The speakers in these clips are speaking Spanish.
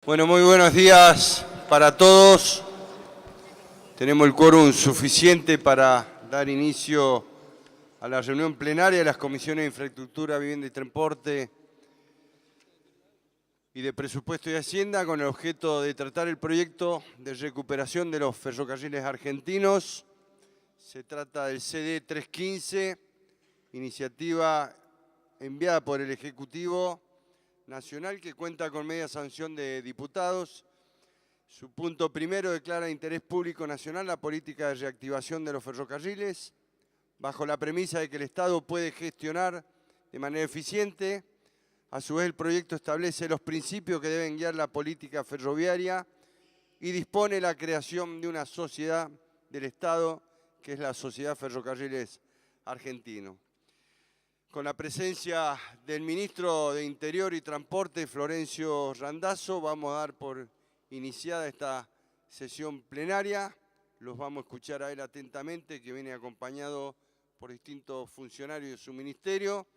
Bueno, muy buenos días para todos. Tenemos el quórum suficiente para dar inicio a la reunión plenaria de las comisiones de Infraestructura, Vivienda y Transporte y de Presupuesto y Hacienda con el objeto de tratar el proyecto de recuperación de los ferrocarriles argentinos. Se trata del CD 315, iniciativa enviada por el Ejecutivo Nacional que cuenta con media sanción de diputados. Su punto primero declara de interés público nacional la política de reactivación de los ferrocarriles, bajo la premisa de que el Estado puede gestionar de manera eficiente. A su vez, el proyecto establece los principios que deben guiar la política ferroviaria y dispone la creación de una sociedad del Estado, que es la Sociedad Ferrocarriles Argentinos. Con la presencia del Ministro de Interior y Transporte, Florencio Randazzo, vamos a dar por iniciada esta sesión plenaria. Los vamos a escuchar a él atentamente, que viene acompañado por distintos funcionarios de su ministerio,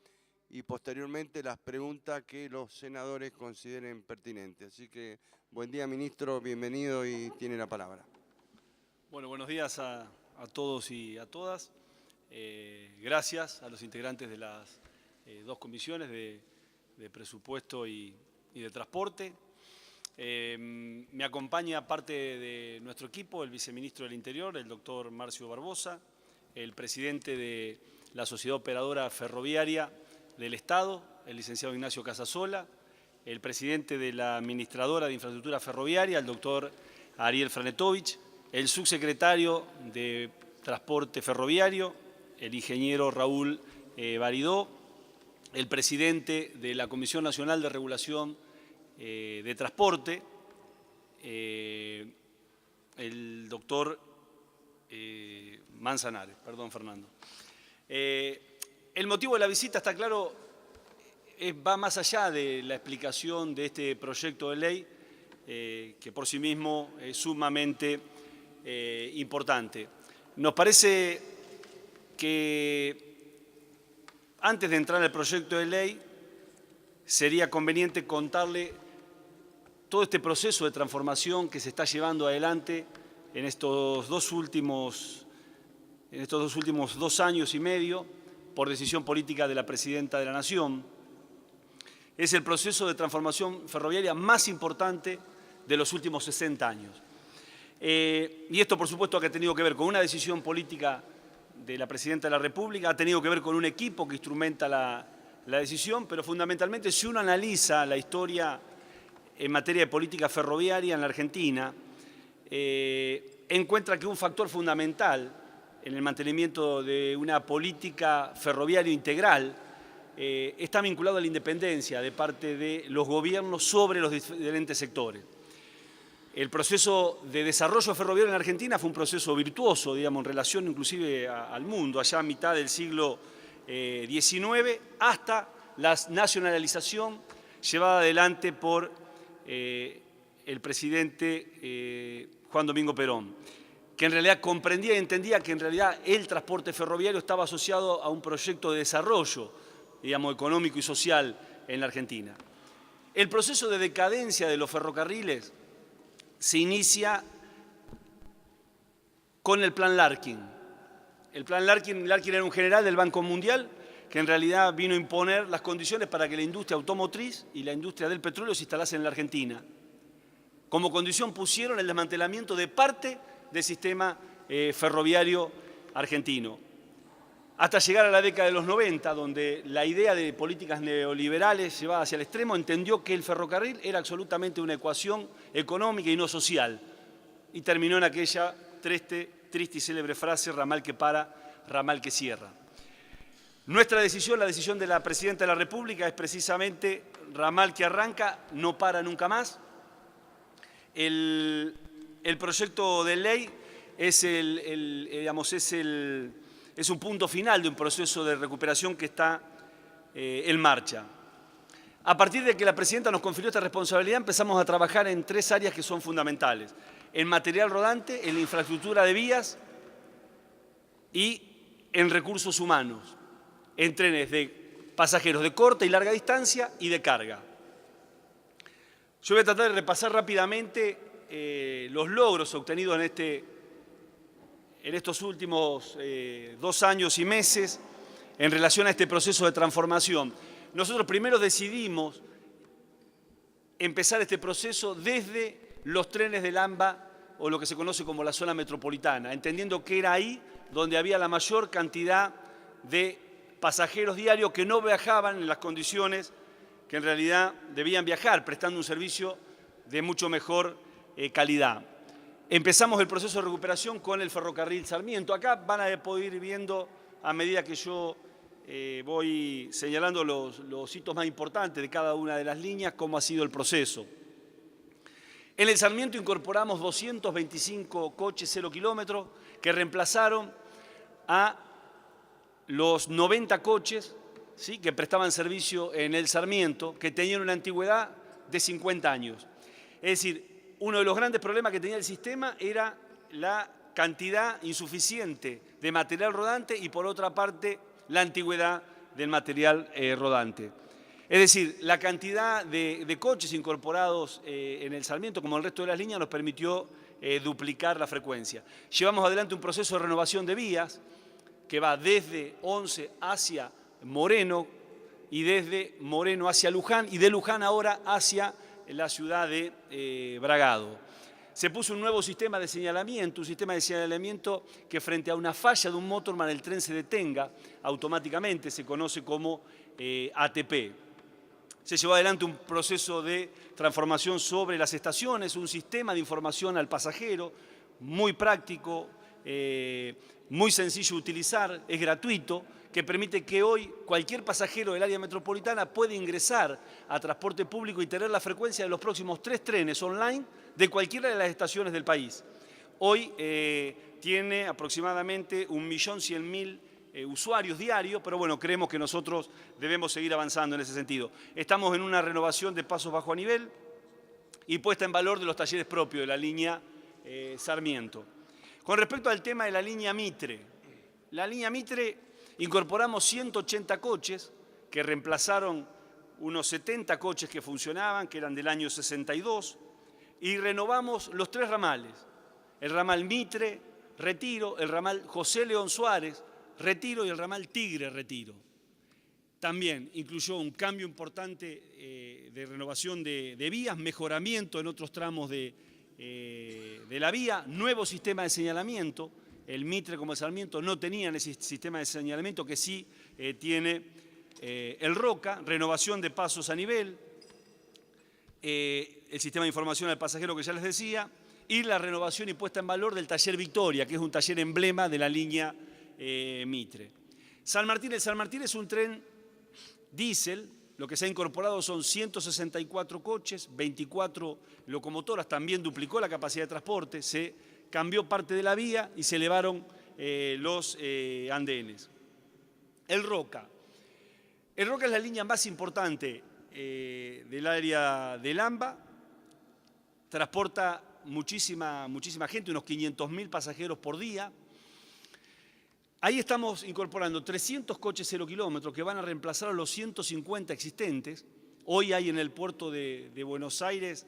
y posteriormente las preguntas que los senadores consideren pertinentes. Así que, buen día, ministro, bienvenido y tiene la palabra. Bueno, buenos días a todos y a todas. Gracias a los integrantes de las dos comisiones de Presupuesto y de Transporte. Me acompaña parte de nuestro equipo, el viceministro del Interior, el doctor Marcio Barbosa, el presidente de la Sociedad Operadora Ferroviaria del Estado, el licenciado Ignacio Casasola, el presidente de la Administradora de Infraestructura Ferroviaria, el doctor Ariel Franetovich, el subsecretario de Transporte Ferroviario, el ingeniero Raúl Baridó, el presidente de la Comisión Nacional de Regulación de Transporte, el doctor Manzanares, perdón, Fernando. El motivo de la visita, está claro, va más allá de la explicación de este proyecto de ley, que por sí mismo es sumamente importante. Nos parece que antes de entrar al proyecto de ley sería conveniente contarle todo este proceso de transformación que se está llevando adelante en estos dos últimos 2 años y medio por decisión política de la Presidenta de la Nación. Es el proceso de transformación ferroviaria más importante de los últimos 60 años. Y esto, por supuesto, que ha tenido que ver con una decisión política de la Presidenta de la República, ha tenido que ver con un equipo que instrumenta la decisión, pero fundamentalmente, si uno analiza la historia en materia de política ferroviaria en la Argentina, encuentra que un factor fundamental en el mantenimiento de una política ferroviaria integral está vinculado a la independencia de parte de los gobiernos sobre los diferentes sectores. El proceso de desarrollo ferroviario en la Argentina fue un proceso virtuoso, digamos, en relación inclusive al mundo, allá a mitad del siglo XIX, hasta la nacionalización llevada adelante por el presidente Juan Domingo Perón, que en realidad comprendía y entendía que en realidad el transporte ferroviario estaba asociado a un proyecto de desarrollo, digamos, económico y social en la Argentina. El proceso de decadencia de los ferrocarriles se inicia con el Plan Larkin. El Plan Larkin era un general del Banco Mundial que en realidad vino a imponer las condiciones para que la industria automotriz y la industria del petróleo se instalasen en la Argentina. Como condición pusieron el desmantelamiento de parte del sistema ferroviario argentino. Hasta llegar a la década de los 90, donde la idea de políticas neoliberales llevada hacia el extremo entendió que el ferrocarril era absolutamente una ecuación económica y no social. Y terminó en aquella triste y célebre frase, ramal que para, ramal que cierra. Nuestra decisión, la decisión de la Presidenta de la República, es precisamente ramal que arranca, no para nunca más. El proyecto de ley es un punto final de un proceso de recuperación que está en marcha. A partir de que la Presidenta nos confirió esta responsabilidad, empezamos a trabajar en 3 áreas que son fundamentales: en material rodante, en la infraestructura de vías y en recursos humanos, en trenes de pasajeros de corta y larga distancia y de carga. Yo voy a tratar de repasar rápidamente los logros obtenidos en estos últimos 2 años y meses en relación a este proceso de transformación. Nosotros primero decidimos empezar este proceso desde los trenes del AMBA, o lo que se conoce como la zona metropolitana, entendiendo que era ahí donde había la mayor cantidad de pasajeros diarios que no viajaban en las condiciones que en realidad debían viajar, prestando un servicio de mucho mejor calidad. Empezamos el proceso de recuperación con el ferrocarril Sarmiento. Acá van a poder ir viendo, a medida que yo voy señalando los hitos más importantes de cada una de las líneas, cómo ha sido el proceso. En el Sarmiento incorporamos 225 coches 0 kilómetros que reemplazaron a los 90 coches, ¿sí?, que prestaban servicio en el Sarmiento, que tenían una antigüedad de 50 años. Es decir, uno de los grandes problemas que tenía el sistema era la cantidad insuficiente de material rodante y, por otra parte, la antigüedad del material rodante. Es decir, la cantidad de coches incorporados en el Sarmiento, como el resto de las líneas, nos permitió duplicar la frecuencia. Llevamos adelante un proceso de renovación de vías que va desde Once hacia Moreno y desde Moreno hacia Luján y de Luján ahora hacia la ciudad de Bragado. Se puso un nuevo sistema de señalamiento, que frente a una falla de un motorman el tren se detenga automáticamente, se conoce como ATP. Se llevó adelante un proceso de transformación sobre las estaciones, un sistema de información al pasajero, muy práctico, muy sencillo de utilizar, es gratuito, que permite que hoy cualquier pasajero del área metropolitana pueda ingresar a transporte público y tener la frecuencia de los próximos 3 trenes online de cualquiera de las estaciones del país. Hoy tiene aproximadamente 1.100.000 usuarios diarios, pero bueno, creemos que nosotros debemos seguir avanzando en ese sentido. Estamos en una renovación de pasos bajo a nivel y puesta en valor de los talleres propios de la línea Sarmiento. Con respecto al tema de la línea Mitre, incorporamos 180 coches que reemplazaron unos 70 coches que funcionaban, que eran del año 62, y renovamos los 3 ramales, el ramal Mitre, Retiro, el ramal José León Suárez, Retiro y el ramal Tigre, Retiro. También incluyó un cambio importante de renovación de vías, mejoramiento en otros tramos de la vía, nuevo sistema de señalamiento. El Mitre como el Sarmiento no tenían ese sistema de señalamiento que sí tiene el Roca, renovación de pasos a nivel, el sistema de información al pasajero que ya les decía, y la renovación y puesta en valor del taller Victoria, que es un taller emblema de la línea Mitre. San Martín, el San Martín es un tren diésel, lo que se ha incorporado son 164 coches, 24 locomotoras, también duplicó la capacidad de transporte, se cambió parte de la vía y se elevaron los andenes. El Roca. El Roca es la línea más importante del área del AMBA, transporta muchísima gente, unos 500.000 pasajeros por día. Ahí estamos incorporando 300 coches 0 kilómetros que van a reemplazar a los 150 existentes. Hoy hay en el puerto de Buenos Aires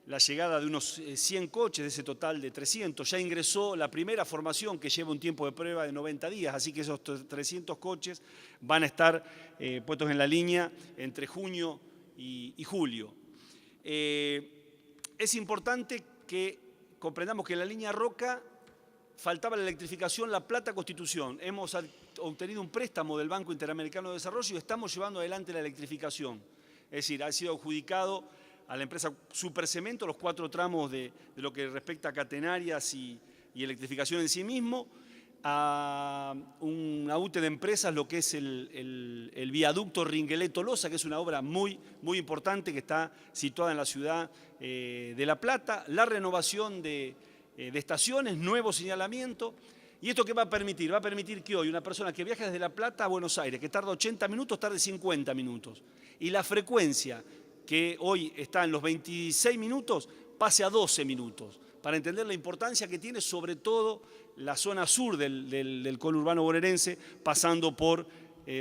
la llegada de unos 100 coches de ese total de 300. Ya ingresó la primera formación que lleva un tiempo de prueba de 90 días, así que esos 300 coches van a estar puestos en la línea entre junio y julio. Es importante que comprendamos que en la línea Roca faltaba la electrificación La Plata-Constitución. Hemos obtenido un préstamo del Banco Interamericano de Desarrollo y estamos llevando adelante la electrificación. Es decir, ha sido adjudicado a la empresa Supercemento los 4 tramos de lo que respecta a catenarias y electrificación en sí mismo, a una UTE de empresas lo que es el viaducto Ringuelé-Tolosa, que es una obra muy importante que está situada en la ciudad de La Plata, la renovación de estaciones, nuevo señalamiento. ¿Y esto qué va a permitir? Va a permitir que hoy una persona que viaja desde La Plata a Buenos Aires, que tarda 80 minutos, tarde 50 minutos. Y la frecuencia que hoy está en los 26 minutos, pase a 12 minutos, para entender la importancia que tiene sobre todo la zona sur del conurbano bonaerense, pasando por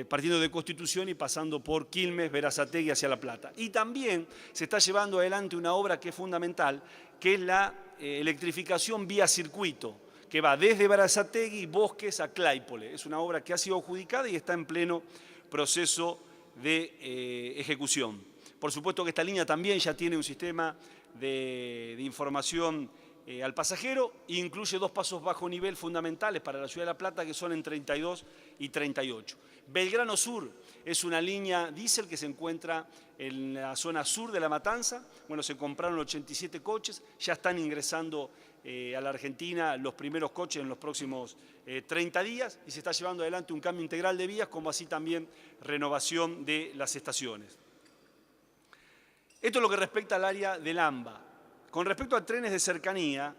partiendo de Constitución y pasando por Quilmes, Berazategui hacia La Plata. Y también se está llevando adelante una obra que es fundamental, que es la electrificación vía circuito, que va desde Berazategui, Bosques a Claypole. Es una obra que ha sido adjudicada y está en pleno proceso de ejecución. Por supuesto que esta línea también ya tiene un sistema de información al pasajero e incluye 2 pasos bajo nivel fundamentales para la ciudad de La Plata, que son en 32 y 38. Belgrano Sur es una línea diésel que se encuentra en la zona sur de La Matanza. Bueno, se compraron 87 coches, ya están ingresando a la Argentina los primeros coches en los próximos 30 días y se está llevando adelante un cambio integral de vías, como así también renovación de las estaciones. Esto es lo que respecta al área del AMBA. Con respecto a trenes de cercanía,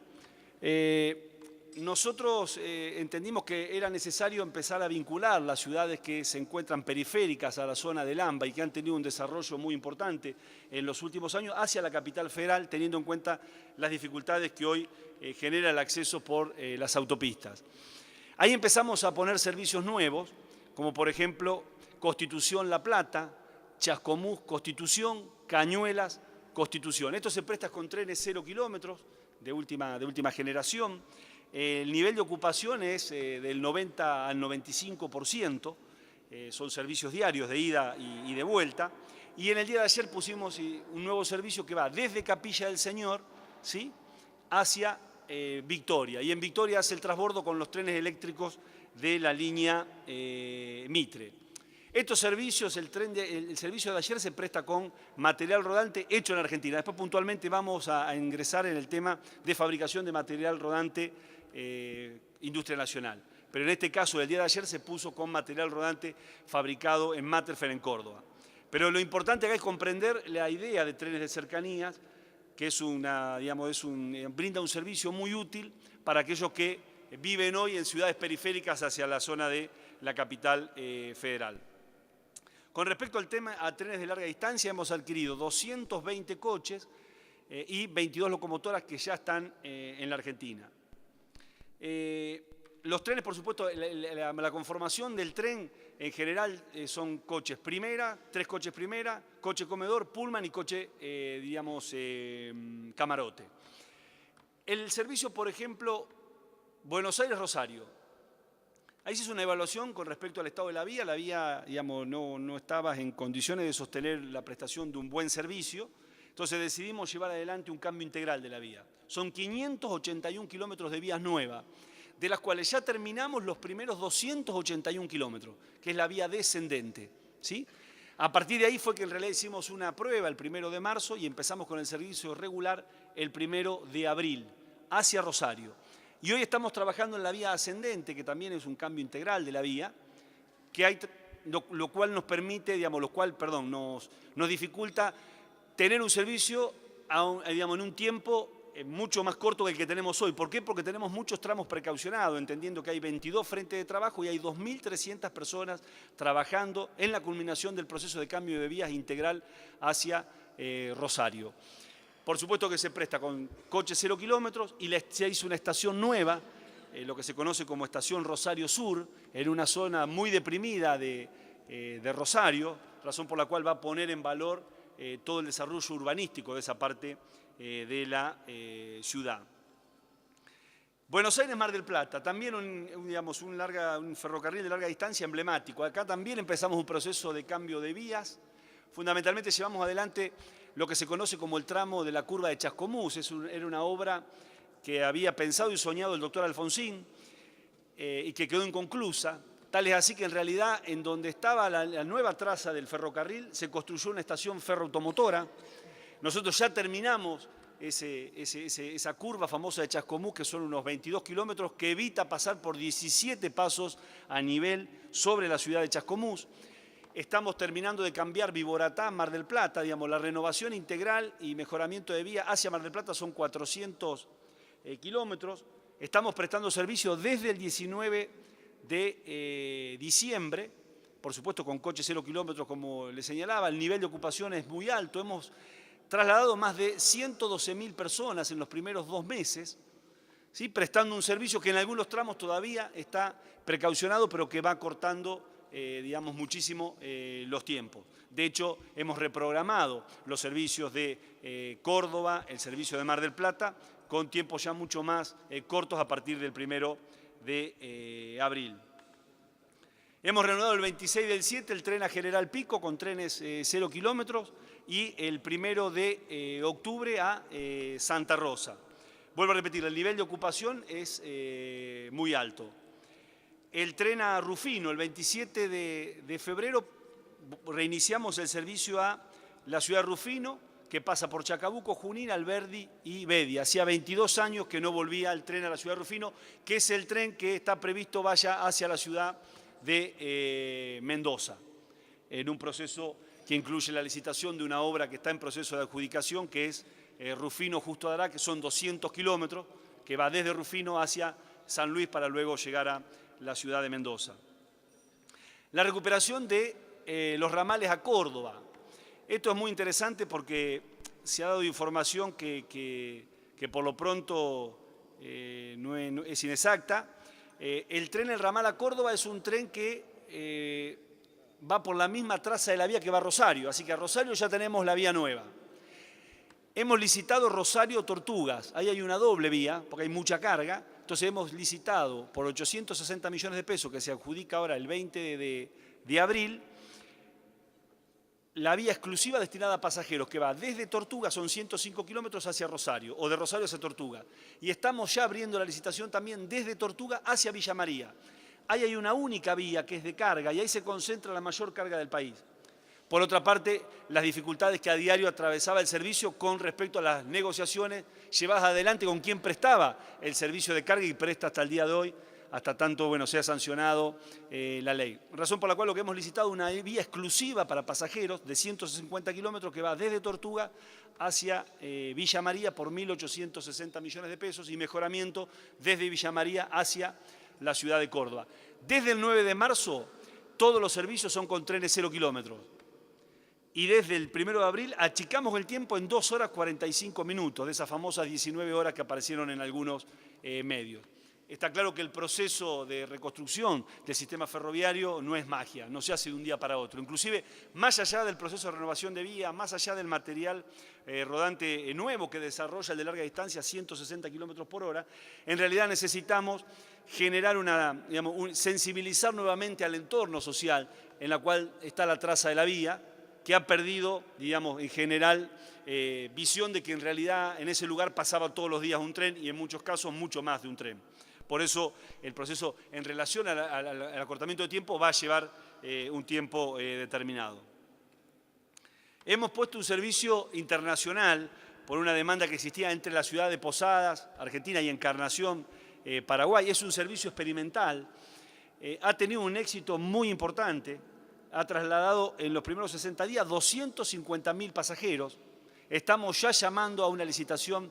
nosotros entendimos que era necesario empezar a vincular las ciudades que se encuentran periféricas a la zona del AMBA y que han tenido un desarrollo muy importante en los últimos años hacia la capital federal, teniendo en cuenta las dificultades que hoy genera el acceso por las autopistas. Ahí empezamos a poner servicios nuevos, como por ejemplo Constitución La Plata, Chascomús Constitución, Cañuelas Constitución. Esto se presta con trenes 0 kilómetros de última generación. El nivel de ocupación es del 90 al 95%, son servicios diarios de ida y de vuelta. Y en el día de ayer pusimos un nuevo servicio que va desde Capilla del Señor, ¿sí?, hacia Victoria. Y en Victoria hace el transbordo con los trenes eléctricos de la línea Mitre. Estos servicios, el servicio de ayer se presta con material rodante hecho en Argentina. Después puntualmente vamos a ingresar en el tema de fabricación de material rodante industria nacional. Pero en este caso, el día de ayer se puso con material rodante fabricado en Matterfeld en Córdoba. Pero lo importante acá es comprender la idea de trenes de cercanías, que es brinda un servicio muy útil para aquellos que viven hoy en ciudades periféricas hacia la zona de la capital federal. Con respecto al tema a trenes de larga distancia, hemos adquirido 220 coches y 22 locomotoras que ya están en la Argentina. Los trenes, por supuesto, la conformación del tren en general son coches primera, 3 coches primera, coche comedor, pullman y coche, camarote. El servicio, por ejemplo, Buenos Aires-Rosario. Ahí se hizo una evaluación con respecto al estado de la vía. La vía, no estaba en condiciones de sostener la prestación de un buen servicio. Entonces decidimos llevar adelante un cambio integral de la vía. Son 581 kilómetros de vías nuevas, de las cuales ya terminamos los primeros 281 kilómetros, que es la vía descendente, ¿sí? A partir de ahí fue que en realidad hicimos una prueba el 1 de marzo y empezamos con el servicio regular el 1 de abril, hacia Rosario. Y hoy estamos trabajando en la vía ascendente, que también es un cambio integral de la vía, lo cual nos permite, nos dificulta tener un servicio en un tiempo mucho más corto que el que tenemos hoy. ¿Por qué? Porque tenemos muchos tramos precaucionados, entendiendo que hay 22 frentes de trabajo y hay 2.300 personas trabajando en la culminación del proceso de cambio de vías integral hacia Rosario. Por supuesto que se presta con coches 0 kilómetros y se hizo una estación nueva, lo que se conoce como Estación Rosario Sur, en una zona muy deprimida de Rosario, razón por la cual va a poner en valor todo el desarrollo urbanístico de esa parte de la ciudad. Buenos Aires-Mar del Plata, también un ferrocarril de larga distancia emblemático. Acá también empezamos un proceso de cambio de vías. Fundamentalmente llevamos adelante lo que se conoce como el tramo de la curva de Chascomús. Era una obra que había pensado y soñado el doctor Alfonsín y que quedó inconclusa. Tal es así que en realidad en donde estaba la nueva traza del ferrocarril se construyó una estación ferroautomotora. Nosotros ya terminamos esa curva famosa de Chascomús, que son unos 22 kilómetros, que evita pasar por 17 pasos a nivel sobre la ciudad de Chascomús. Estamos terminando de cambiar Viboratá, Mar del Plata, la renovación integral y mejoramiento de vía hacia Mar del Plata son 400 kilómetros. Estamos prestando servicio desde el 19 de diciembre, por supuesto con coches 0 kilómetros, como le señalaba. El nivel de ocupación es muy alto. Hemos trasladado más de 112.000 personas en los primeros 2 meses, ¿sí?, prestando un servicio que en algunos tramos todavía está precaucionado, pero que va cortando digamos, muchísimo los tiempos. De hecho, hemos reprogramado los servicios de Córdoba, el servicio de Mar del Plata, con tiempos ya mucho más cortos a partir del 1 de abril. Hemos reanudado el 26 del 7 el tren a General Pico con trenes 0 kilómetros y el 1 de octubre a Santa Rosa. Vuelvo a repetir, el nivel de ocupación es muy alto. El tren a Rufino, el 27 de febrero, reiniciamos el servicio a la ciudad de Rufino, que pasa por Chacabuco, Junín, Alberdi y Bedia. Hacía 22 años que no volvía el tren a la ciudad de Rufino, que es el tren que está previsto vaya hacia la ciudad de Mendoza, en un proceso que incluye la licitación de una obra que está en proceso de adjudicación, que es Rufino Justo Adará, que son 200 kilómetros, que va desde Rufino hacia San Luis para luego llegar a la ciudad de Mendoza. La recuperación de los ramales a Córdoba. Esto es muy interesante porque se ha dado información que por lo pronto no es inexacta. El tren El Ramal a Córdoba es un tren que va por la misma traza de la vía que va a Rosario, así que a Rosario ya tenemos la vía nueva. Hemos licitado Rosario-Tortugas, ahí hay una doble vía, porque hay mucha carga, entonces hemos licitado por 860 millones de pesos, que se adjudica ahora el 20 de abril, la vía exclusiva destinada a pasajeros, que va desde Tortugas, son 105 kilómetros, hacia Rosario, o de Rosario hacia Tortuga. Y estamos ya abriendo la licitación también desde Tortuga hacia Villa María. Ahí hay una única vía que es de carga y ahí se concentra la mayor carga del país. Por otra parte, las dificultades que a diario atravesaba el servicio con respecto a las negociaciones llevadas adelante con quien prestaba el servicio de carga y presta hasta el día de hoy, hasta tanto sea sancionado la ley. Razón por la cual lo que hemos licitado es una vía exclusiva para pasajeros de 150 kilómetros que va desde Tortuga hacia Villa María por 1.860 millones de pesos y mejoramiento desde Villa María hacia la ciudad de Córdoba. Desde el 9 de marzo todos los servicios son con trenes 0 kilómetros. Y desde el 1 de abril achicamos el tiempo en 2 horas 45 minutos, de esas famosas 19 horas que aparecieron en algunos medios. Está claro que el proceso de reconstrucción del sistema ferroviario no es magia, no se hace de un día para otro. Inclusive, más allá del proceso de renovación de vía, más allá del material rodante nuevo que desarrolla el de larga distancia, 160 kilómetros por hora, en realidad necesitamos generar sensibilizar nuevamente al entorno social en la cual está la traza de la vía, que ha perdido, en general, visión de que en realidad en ese lugar pasaba todos los días un tren y en muchos casos mucho más de un tren. Por eso el proceso en relación al acortamiento de tiempo va a llevar un tiempo determinado. Hemos puesto un servicio internacional por una demanda que existía entre la ciudad de Posadas, Argentina, y Encarnación, Paraguay. Es un servicio experimental, ha tenido un éxito muy importante, ha trasladado en los primeros 60 días 250.000 pasajeros. Estamos ya llamando a una licitación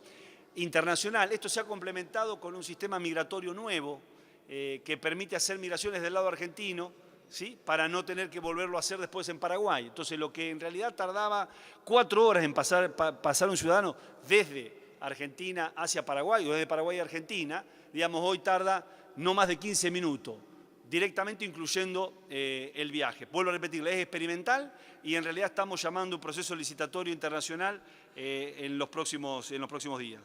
internacional. Esto se ha complementado con un sistema migratorio nuevo que permite hacer migraciones del lado argentino, ¿sí?, para no tener que volverlo a hacer después en Paraguay. Entonces, lo que en realidad tardaba 4 horas en pasar un ciudadano desde Argentina hacia Paraguay o desde Paraguay a Argentina, hoy tarda no más de 15 minutos, directamente incluyendo el viaje. Vuelvo a repetir, es experimental y en realidad estamos llamando un proceso licitatorio internacional en los próximos días.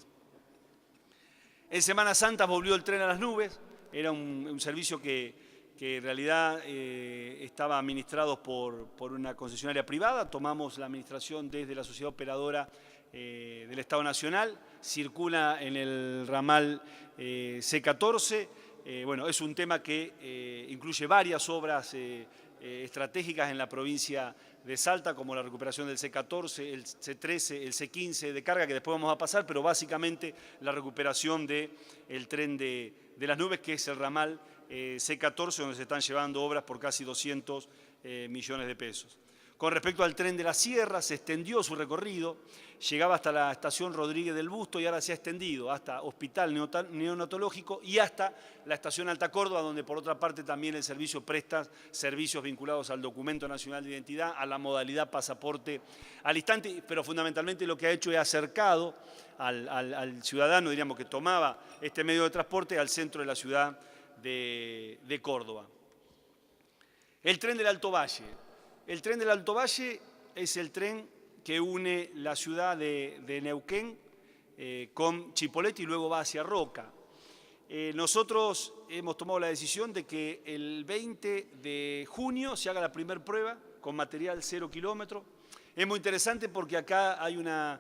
En Semana Santa volvió el tren a las nubes, era un servicio que en realidad estaba administrado por una concesionaria privada, tomamos la administración desde la sociedad operadora del Estado Nacional, circula en el ramal C14, es un tema que incluye varias obras estratégicas en la provincia de Salta, como la recuperación del C14, el C13, el C15 de carga, que después vamos a pasar, pero básicamente la recuperación del tren de las nubes, que es el ramal C14, donde se están llevando obras por casi 200 millones de pesos. Con respecto al tren de la Sierra, se extendió su recorrido, llegaba hasta la estación Rodríguez del Busto y ahora se ha extendido hasta Hospital Neonatológico y hasta la estación Alta Córdoba, donde por otra parte también el servicio presta servicios vinculados al documento nacional de identidad, a la modalidad pasaporte al instante, pero fundamentalmente lo que ha hecho es acercado al ciudadano, diríamos, que tomaba este medio de transporte al centro de la ciudad de Córdoba. El tren del Alto Valle. El tren del Alto Valle es el tren que une la ciudad de Neuquén con Chipoleti y luego va hacia Roca. Nosotros hemos tomado la decisión de que el 20 de junio se haga la primera prueba con material 0 kilómetros. Es muy interesante porque acá hay una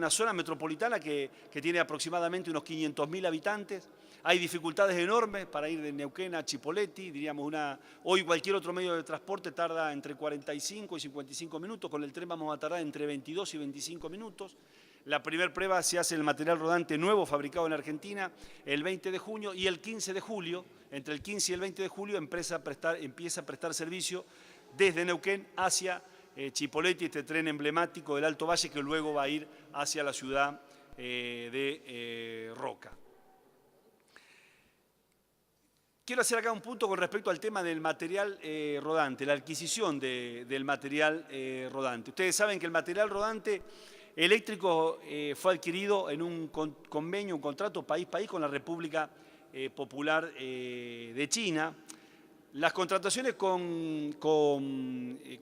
zona metropolitana que tiene aproximadamente unos 500.000 habitantes. Hay dificultades enormes para ir de Neuquén a Chipoleti, diríamos hoy cualquier otro medio de transporte tarda entre 45 y 55 minutos, con el tren vamos a tardar entre 22 y 25 minutos. La primera prueba se hace en el material rodante nuevo fabricado en Argentina el 20 de junio y el 15 de julio, entre el 15 y el 20 de julio empieza a prestar servicio desde Neuquén hacia Chipoleti, este tren emblemático del Alto Valle que luego va a ir hacia la ciudad de Roca. Quiero hacer acá un punto con respecto al tema del material rodante, la adquisición del material rodante. Ustedes saben que el material rodante eléctrico fue adquirido en un convenio, un contrato país-país con la República Popular de China. Las contrataciones con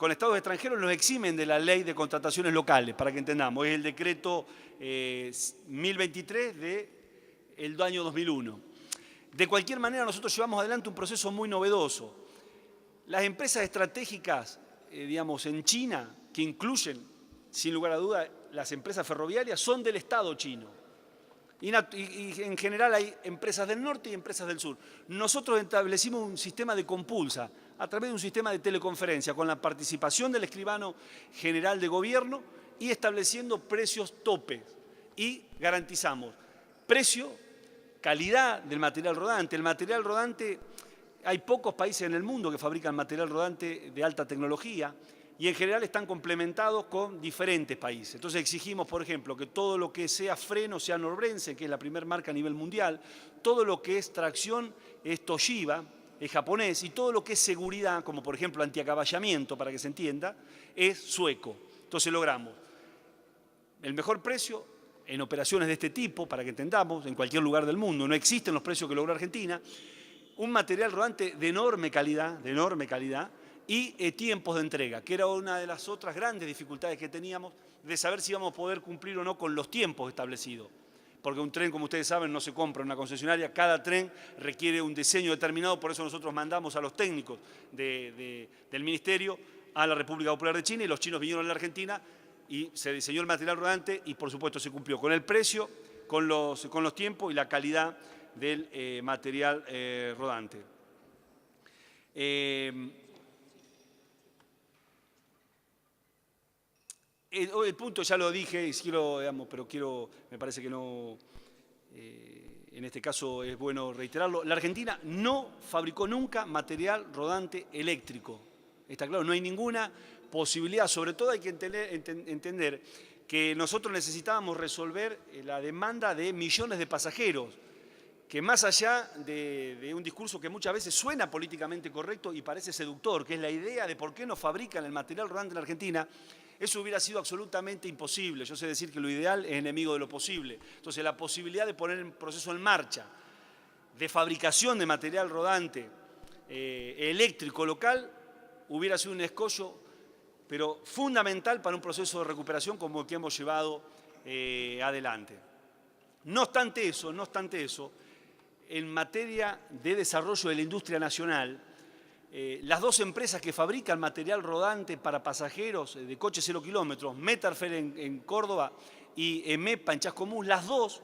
estados extranjeros nos eximen de la ley de contrataciones locales, para que entendamos. Es el decreto 1023 del año 2001. De cualquier manera, nosotros llevamos adelante un proceso muy novedoso. Las empresas estratégicas, digamos, en China, que incluyen, sin lugar a duda, las empresas ferroviarias, son del Estado chino. Y en general hay empresas del norte y empresas del sur. Nosotros establecimos un sistema de compulsa a través de un sistema de teleconferencia con la participación del escribano general de gobierno y estableciendo precios topes. Y garantizamos precio, calidad del material rodante. El material rodante, hay pocos países en el mundo que fabrican material rodante de alta tecnología y en general están complementados con diferentes países. Entonces exigimos, por ejemplo, que todo lo que sea freno sea Knorr-Bremse, que es la primera marca a nivel mundial, todo lo que es tracción es Toshiba, es japonés, y todo lo que es seguridad, como por ejemplo antiacaballamiento, para que se entienda, es sueco. Entonces logramos el mejor precio en operaciones de este tipo, para que entendamos, en cualquier lugar del mundo, no existen los precios que logró Argentina, un material rodante de enorme calidad, y tiempos de entrega, que era una de las otras grandes dificultades que teníamos de saber si íbamos a poder cumplir o no con los tiempos establecidos. Porque un tren, como ustedes saben, no se compra en una concesionaria, cada tren requiere un diseño determinado, por eso nosotros mandamos a los técnicos del Ministerio a la República Popular de China y los chinos vinieron a la Argentina y se diseñó el material rodante y por supuesto se cumplió con el precio, con los tiempos y la calidad del material rodante. El punto ya lo dije, pero me parece que no, en este caso es bueno reiterarlo. La Argentina no fabricó nunca material rodante eléctrico. Está claro, no hay ninguna posibilidad. Sobre todo hay que entender que nosotros necesitábamos resolver la demanda de millones de pasajeros, que más allá de un discurso que muchas veces suena políticamente correcto y parece seductor, que es la idea de por qué no fabrican el material rodante en Argentina, eso hubiera sido absolutamente imposible. Yo sé decir que lo ideal es enemigo de lo posible. Entonces, la posibilidad de poner el proceso en marcha de fabricación de material rodante eléctrico local hubiera sido un escollo, pero fundamental para un proceso de recuperación como el que hemos llevado adelante. No obstante eso, en materia de desarrollo de la industria nacional, las dos empresas que fabrican material rodante para pasajeros de coches 0 kilómetros, Metarfer en Córdoba y EMEPA en Chascomús, las dos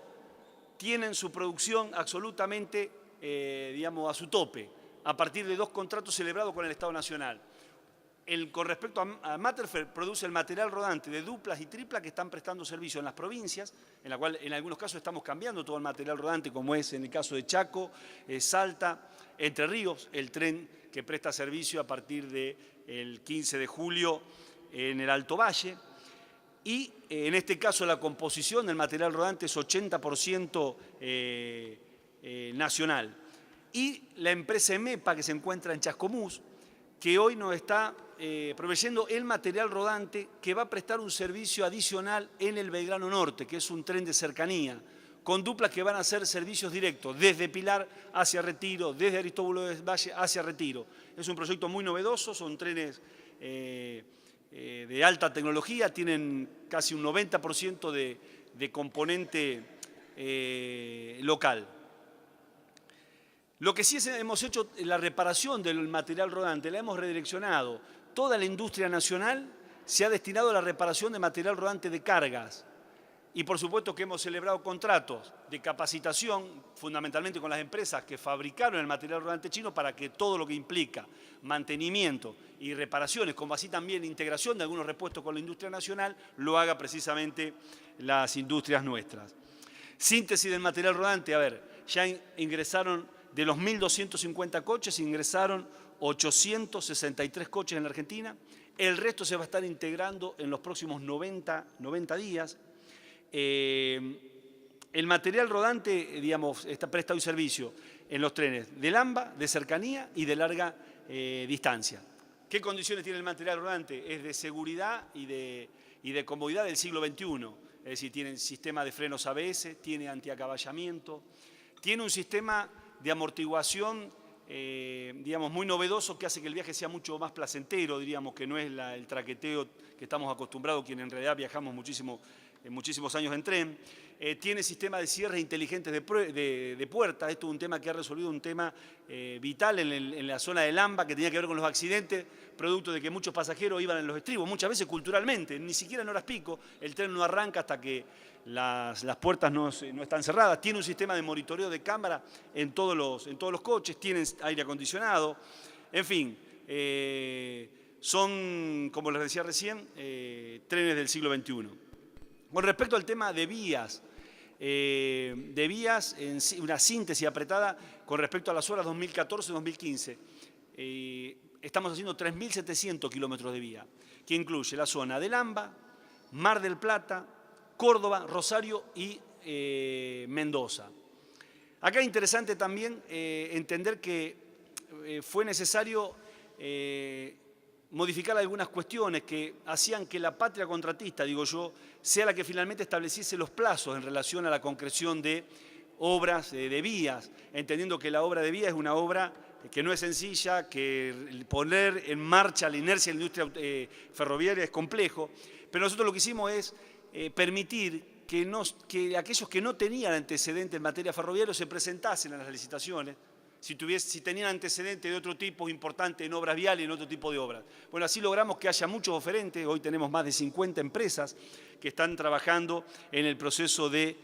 tienen su producción absolutamente, a su tope, a partir de 2 contratos celebrados con el Estado Nacional. Con respecto a Metarfer, produce el material rodante de duplas y triplas que están prestando servicio en las provincias, en la cual en algunos casos estamos cambiando todo el material rodante, como es en el caso de Chaco, Salta, Entre Ríos, el tren que presta servicio a partir del 15 de julio en el Alto Valle. Y en este caso la composición del material rodante es 80% nacional. Y la empresa EMEPA, que se encuentra en Chascomús, que hoy nos está proveyendo el material rodante que va a prestar un servicio adicional en el Belgrano Norte, que es un tren de cercanía, con duplas que van a hacer servicios directos desde Pilar hacia Retiro, desde Aristóbulo del Valle hacia Retiro. Es un proyecto muy novedoso, son trenes de alta tecnología, tienen casi un 90% de componente local. Lo que sí hemos hecho, la reparación del material rodante, la hemos redireccionado. Toda la industria nacional se ha destinado a la reparación de material rodante de cargas. Y por supuesto que hemos celebrado contratos de capacitación, fundamentalmente con las empresas que fabricaron el material rodante chino, para que todo lo que implica mantenimiento y reparaciones, como así también integración de algunos repuestos con la industria nacional, lo haga precisamente las industrias nuestras. Síntesis del material rodante, a ver, ya ingresaron de los 1.250 coches, ingresaron 863 coches en la Argentina. El resto se va a estar integrando en los próximos 90 días. El material rodante, digamos, está prestado y servicio en los trenes de Lamba, de cercanía y de larga distancia. ¿Qué condiciones tiene el material rodante? Es de seguridad y de comodidad del siglo XXI. Es decir, tiene sistema de frenos ABS, tiene antiacaballamiento, tiene un sistema de amortiguación, digamos, muy novedoso, que hace que el viaje sea mucho más placentero, diríamos, que no es el traqueteo que estamos acostumbrados, quienes en realidad viajamos muchísimos años en tren. Tiene sistema de cierres inteligentes de puertas. Esto es un tema que ha resolvido un tema vital en la zona de Lamba, que tenía que ver con los accidentes, producto de que muchos pasajeros iban en los estribos, muchas veces culturalmente, ni siquiera en horas pico, el tren no arranca hasta que las puertas no están cerradas. Tiene un sistema de monitoreo de cámara en todos los coches, tienen aire acondicionado, en fin, son, como les decía recién, trenes del siglo XXI. Con respecto al tema de vías, en una síntesis apretada con respecto a las horas 2014-2015, estamos haciendo 3.700 kilómetros de vía, que incluye la zona de Lamba, Mar del Plata, Córdoba, Rosario y Mendoza. Acá es interesante también entender que fue necesario modificar algunas cuestiones que hacían que la patria contratista, digo yo, sea la que finalmente estableciese los plazos en relación a la concreción de obras de vías, entendiendo que la obra de vía es una obra que no es sencilla, que poner en marcha la inercia de la industria ferroviaria es complejo, pero nosotros lo que hicimos es permitir que aquellos que no tenían antecedentes en materia ferroviaria se presentasen a las licitaciones, si tenían antecedentes de otro tipo importante en obras viales y en otro tipo de obras. Bueno, así logramos que haya muchos oferentes. Hoy tenemos más de 50 empresas que están trabajando en el proceso de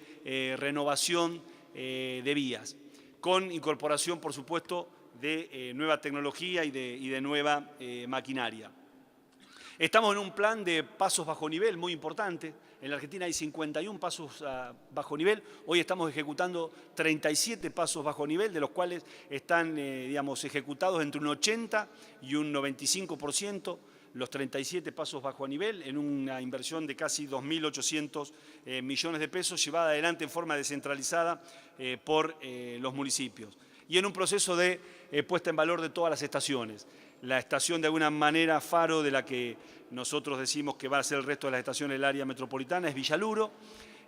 renovación de vías, con incorporación, por supuesto, de nueva tecnología y de nueva maquinaria. Estamos en un plan de pasos bajo nivel muy importante. En la Argentina hay 51 pasos bajo nivel. Hoy estamos ejecutando 37 pasos bajo nivel, de los cuales están ejecutados entre un 80 y un 95%, los 37 pasos bajo nivel, en una inversión de casi 2.800 millones de pesos, llevada adelante en forma descentralizada por los municipios. Y en un proceso de puesta en valor de todas las estaciones. La estación, de alguna manera, faro de la que nosotros decimos que va a ser el resto de las estaciones del área metropolitana, es Villaluro.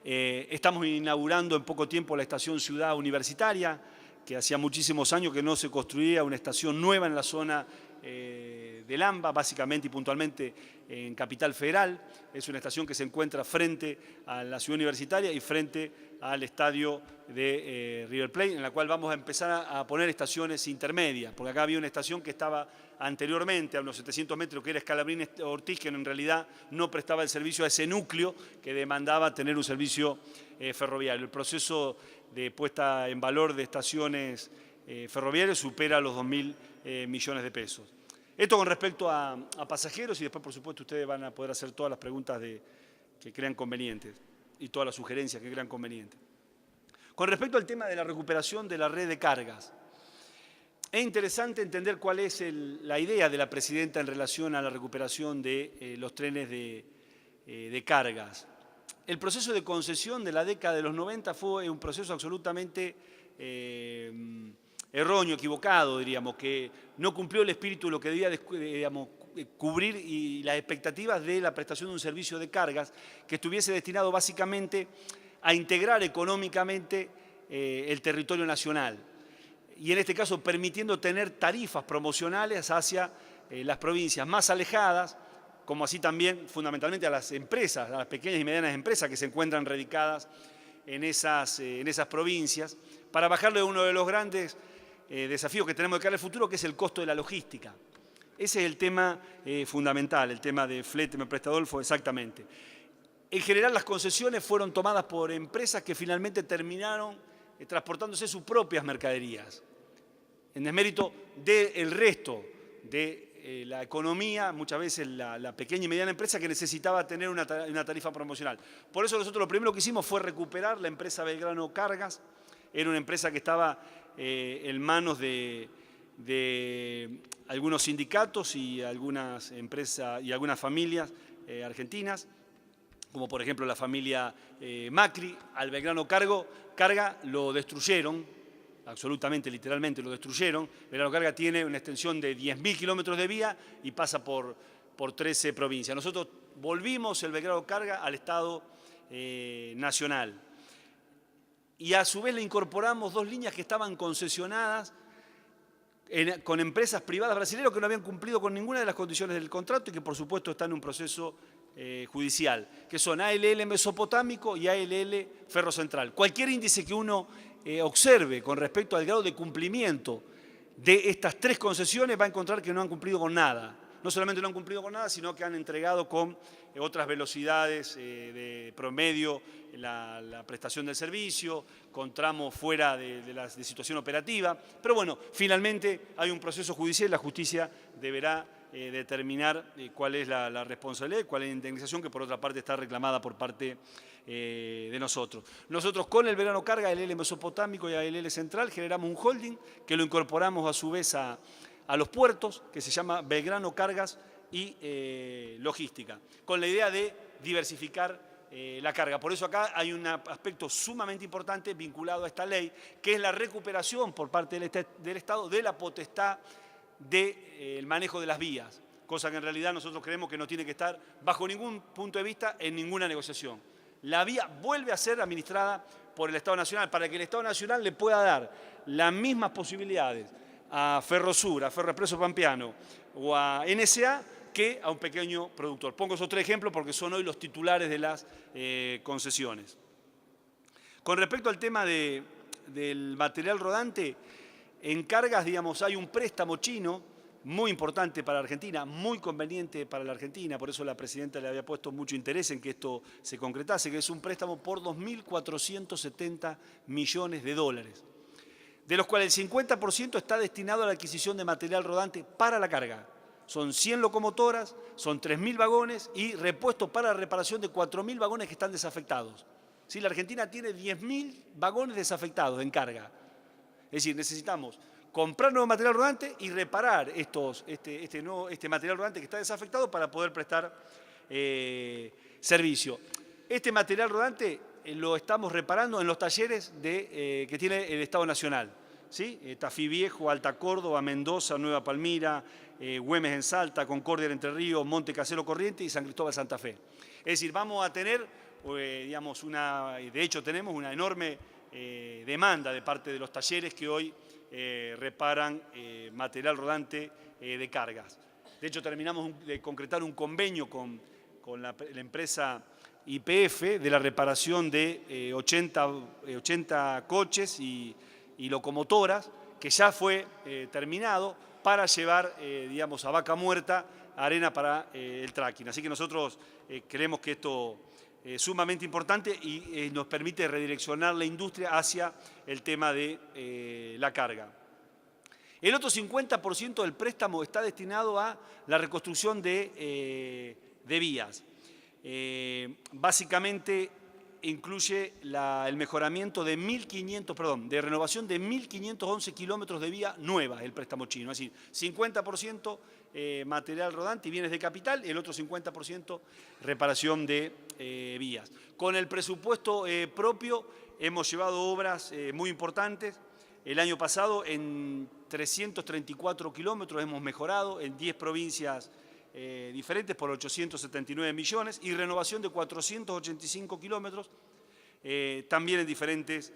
Estamos inaugurando en poco tiempo la estación Ciudad Universitaria, que hacía muchísimos años que no se construía una estación nueva en la zona de Lamba, básicamente y puntualmente en Capital Federal. Es una estación que se encuentra frente a la Ciudad Universitaria y frente al estadio de River Plate, en la cual vamos a empezar a poner estaciones intermedias, porque acá había una estación que estaba anteriormente a unos 700 metros, que era Scalabrini Ortiz, que en realidad no prestaba el servicio a ese núcleo que demandaba tener un servicio ferroviario. El proceso de puesta en valor de estaciones ferroviarias supera los 2.000 millones de pesos. Esto con respecto a pasajeros, y después, por supuesto, ustedes van a poder hacer todas las preguntas que crean convenientes y todas las sugerencias que crean convenientes. Con respecto al tema de la recuperación de la red de cargas, es interesante entender cuál es la idea de la presidenta en relación a la recuperación de los trenes de cargas. El proceso de concesión de la década de los 90 fue un proceso absolutamente erróneo, equivocado, diríamos, que no cumplió el espíritu de lo que debía, cubrir y las expectativas de la prestación de un servicio de cargas que estuviese destinado básicamente a integrar económicamente el territorio nacional. Y en este caso permitiendo tener tarifas promocionales hacia las provincias más alejadas, como así también fundamentalmente a las empresas, a las pequeñas y medianas empresas que se encuentran radicadas en esas provincias, para bajarle uno de los grandes desafíos que tenemos de cara al futuro, que es el costo de la logística. Ese es el tema fundamental, el tema de flete, me presta Adolfo, exactamente. En general las concesiones fueron tomadas por empresas que finalmente terminaron transportándose sus propias mercaderías, en desmérito del resto de la economía, muchas veces la pequeña y mediana empresa que necesitaba tener una tarifa promocional. Por eso nosotros lo primero que hicimos fue recuperar la empresa Belgrano Cargas. Era una empresa que estaba en manos de algunos sindicatos y algunas empresas y algunas familias argentinas, como por ejemplo la familia Macri. Al Belgrano Carga lo destruyeron, absolutamente, literalmente lo destruyeron. Belgrano Carga tiene una extensión de 10.000 kilómetros de vía y pasa por 13 provincias. Nosotros volvimos el Belgrano Carga al Estado nacional y a su vez le incorporamos 2 líneas que estaban concesionadas con empresas privadas brasileñas que no habían cumplido con ninguna de las condiciones del contrato y que por supuesto están en un proceso judicial, que son ALL Mesopotámico y ALL Ferro Central. Cualquier índice que uno observe con respecto al grado de cumplimiento de estas 3 concesiones va a encontrar que no han cumplido con nada. No solamente no han cumplido con nada, sino que han entregado con otras velocidades de promedio la prestación del servicio, con tramos fuera de situación operativa. Pero bueno, finalmente hay un proceso judicial y la justicia deberá determinar cuál es la responsabilidad y cuál es la indemnización que por otra parte está reclamada por parte de nosotros. Nosotros con el Belgrano Carga, ALL Mesopotámico y ALL Central generamos un holding que lo incorporamos a su vez a los puertos, que se llama Belgrano Cargas y Logística, con la idea de diversificar la carga. Por eso acá hay un aspecto sumamente importante vinculado a esta ley, que es la recuperación por parte del Estado de la potestad del manejo de las vías, cosa que en realidad nosotros creemos que no tiene que estar bajo ningún punto de vista en ninguna negociación. La vía vuelve a ser administrada por el Estado Nacional para que el Estado Nacional le pueda dar las mismas posibilidades a Ferrosur, a Ferroexpreso Pampeano o a NSA que a un pequeño productor. Pongo esos 3 ejemplos porque son hoy los titulares de las concesiones. Con respecto al tema del material rodante, en cargas, digamos, hay un préstamo chino muy importante para la Argentina, muy conveniente para la Argentina, por eso la presidenta le había puesto mucho interés en que esto se concretase, que es un préstamo por 2.470 millones de dólares, de los cuales el 50% está destinado a la adquisición de material rodante para la carga. Son 100 locomotoras, son 3.000 vagones y repuestos para la reparación de 4.000 vagones que están desafectados. ¿Sí? La Argentina tiene 10.000 vagones desafectados en carga. Es decir, necesitamos comprar nuevo material rodante y reparar este material rodante que está desafectado para poder prestar servicio. Este material rodante lo estamos reparando en los talleres que tiene el Estado Nacional. ¿Sí? Tafí Viejo, Alta Córdoba, Mendoza, Nueva Palmira, Güemes en Salta, Concordia en Entre Ríos, Monte Casero Corrientes y San Cristóbal Santa Fe. Es decir, vamos a tener, digamos, de hecho tenemos una enorme demanda de parte de los talleres que hoy reparan material rodante de cargas. De hecho, terminamos de concretar un convenio con la empresa YPF de la reparación de 80 coches y locomotoras, que ya fue terminado para llevar, digamos, a vaca muerta arena para el tracking. Así que nosotros creemos que esto es sumamente importante y nos permite redireccionar la industria hacia el tema de la carga. El otro 50% del préstamo está destinado a la reconstrucción de vías. Básicamente incluye el mejoramiento de de renovación de 1.511 kilómetros de vía nueva, el préstamo chino. Es decir, 50% material rodante y bienes de capital, y el otro 50% reparación de vías. Con el presupuesto propio hemos llevado obras muy importantes. El año pasado en 334 kilómetros hemos mejorado en 10 provincias diferentes por 879 millones y renovación de 485 kilómetros también en diferentes